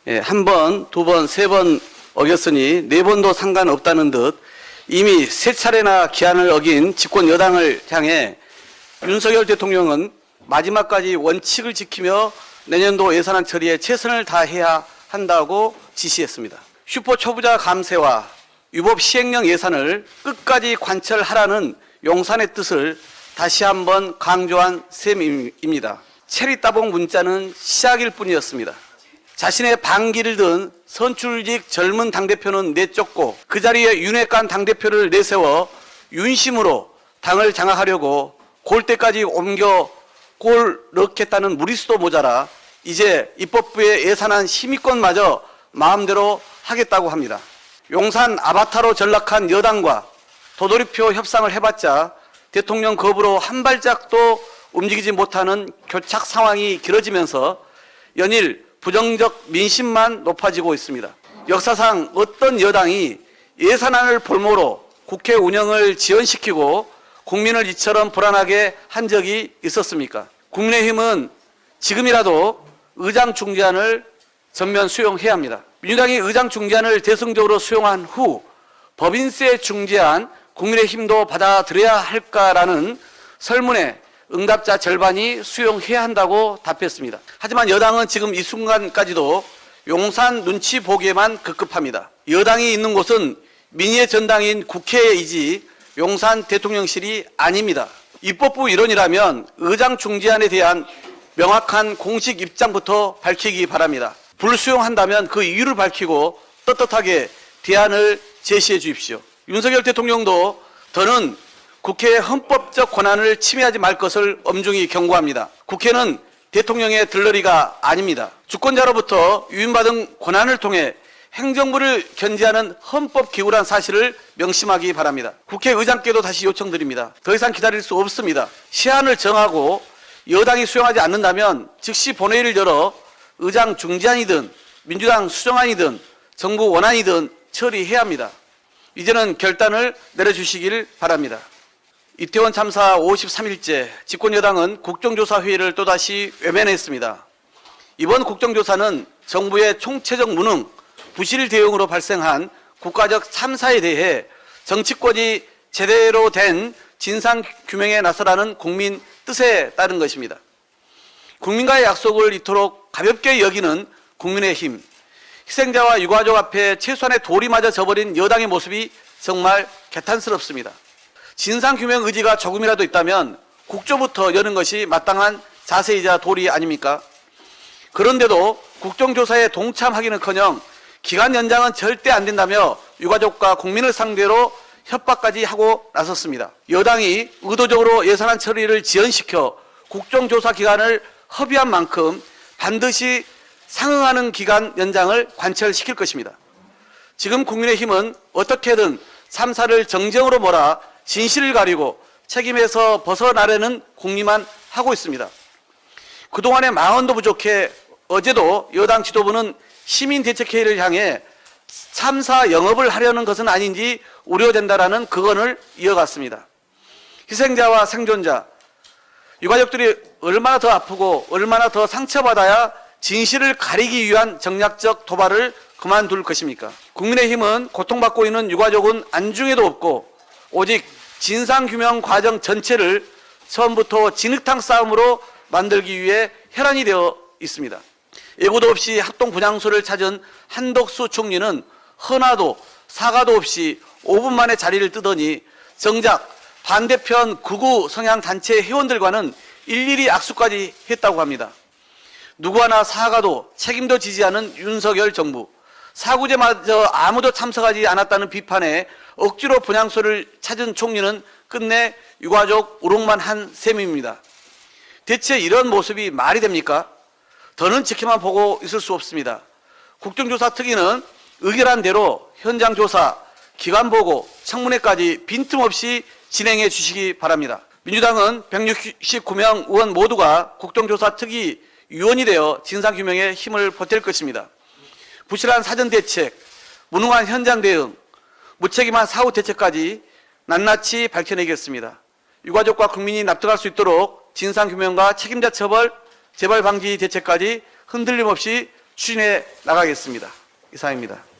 한 번, 두 번, 세 번 어겼으니 네 번도 상관없다는 듯 이미 세 차례나 기한을 어긴 집권 여당을 향해 윤석열 대통령은 마지막까지 원칙을 지키며 내년도 예산안 처리에 최선을 다해야 한다고 지시했습니다. 슈퍼 초부자 감세와 위법 시행령 예산을 끝까지 관철하라는 용산의 뜻을 다시 한번 강조한 셈입니다. 체리 따봉 문자는 시작일 뿐이었습니다. 자신의 반기를 든 선출직 젊은 당대표는 내쫓고 그 자리에 윤핵관 당대표를 내세워 윤심으로 당을 장악하려고 골대까지 옮겨 골 넣겠다는 무리수도 모자라 이제 입법부의 예산안 심의권마저 마음대로 하겠다고 합니다. 용산 아바타로 전락한 여당과 도돌이표 협상을 해봤자 대통령 겁으로 한 발짝도 움직이지 못하는 교착 상황이 길어지면서 연일 부정적 민심만 높아지고 있습니다. 역사상 어떤 여당이 예산안을 볼모로 국회 운영을 지연시키고 국민을 이처럼 불안하게 한 적이 있었습니까? 국민의힘은 지금이라도 의장 중재안을 전면 수용해야 합니다. 민주당이 의장 중재안을 대승적으로 수용한 후 법인세 중재안 국민의힘도 받아들여야 할까라는 설문에 응답자 절반이 수용해야 한다고 답했습니다. 하지만 여당은 지금 이 순간까지도 용산 눈치 보기에만 급급합니다. 여당이 있는 곳은 민의의 전당인 국회이지 용산 대통령실이 아닙니다. 입법부 일원이라면 의장 중재안에 대한 명확한 공식 입장부터 밝히기 바랍니다. 불수용한다면 그 이유를 밝히고 떳떳하게 대안을 제시해 주십시오. 윤석열 대통령도 더는 국회의 헌법적 권한을 침해하지 말 것을 엄중히 경고합니다. 국회는 대통령의 들러리가 아닙니다. 주권자로부터 위임받은 권한을 통해 행정부를 견제하는 헌법기구란 사실을 명심하기 바랍니다. 국회의장께도 다시 요청드립니다. 더 이상 기다릴 수 없습니다. 시한을 정하고 여당이 수용하지 않는다면 즉시 본회의를 열어 의장 중재안이든 민주당 수정안이든 정부 원안이든 처리해야 합니다. 이제는 결단을 내려주시길 바랍니다. 이태원 참사 53일째 집권여당은 국정조사회의를 또다시 외면했습니다. 이번 국정조사는 정부의 총체적 무능, 부실 대응으로 발생한 국가적 참사에 대해 정치권이 제대로 된 진상규명에 나서라는 국민 뜻에 따른 것입니다. 국민과의 약속을 이토록 가볍게 여기는 국민의힘, 희생자와 유가족 앞에 최소한의 도리마저 저버린 여당의 모습이 정말 개탄스럽습니다. 진상규명 의지가 조금이라도 있다면 국조부터 여는 것이 마땅한 자세이자 도리 아닙니까? 그런데도 국정조사에 동참하기는커녕 기간 연장은 절대 안 된다며 유가족과 국민을 상대로 협박까지 하고 나섰습니다. 여당이 의도적으로 예산안 처리를 지연시켜 국정조사 기간을 허비한 만큼 반드시 상응하는 기간 연장을 관철시킬 것입니다. 지금 국민의힘은 어떻게든 참사를 정쟁으로 몰아 진실을 가리고 책임에서 벗어나려는 궁리만 하고 있습니다. 그동안의 망언도 부족해 어제도 여당 지도부는 시민대책회의를 향해 참사 영업을 하려는 것은 아닌지 우려된다라는 극언을 이어갔습니다. 희생자와 생존자, 유가족들이 얼마나 더 아프고 얼마나 더 상처받아야 진실을 가리기 위한 정략적 도발을 그만둘 것입니까? 국민의힘은 고통받고 있는 유가족은 안중에도 없고 오직 진상규명 과정 전체를 처음부터 진흙탕 싸움으로 만들기 위해 혈안이 되어 있습니다. 예고도 없이 합동분향소를 찾은 한덕수 총리는 헌화도 사과도 없이 5분 만에 자리를 뜨더니 정작 반대편 극우 성향 단체 회원들과는 일일이 악수까지 했다고 합니다. 누구 하나 사과도 책임도 지지 않은 윤석열 정부, 사구제마저 아무도 참석하지 않았다는 비판에 억지로 분향소를 찾은 총리는 끝내 유가족 우롱만 한 셈입니다. 대체 이런 모습이 말이 됩니까? 더는 지켜만 보고 있을 수 없습니다. 국정조사 특위는 의결한 대로 현장 조사, 기관 보고, 청문회까지 빈틈없이 진행해 주시기 바랍니다. 민주당은 169명 의원 모두가 국정조사 특위 위원이 되어 진상규명에 힘을 보탤 것입니다. 부실한 사전대책, 무능한 현장 대응, 무책임한 사후 대책까지 낱낱이 밝혀내겠습니다. 유가족과 국민이 납득할 수 있도록 진상규명과 책임자 처벌, 재발 방지 대책까지 흔들림 없이 추진해 나가겠습니다. 이상입니다.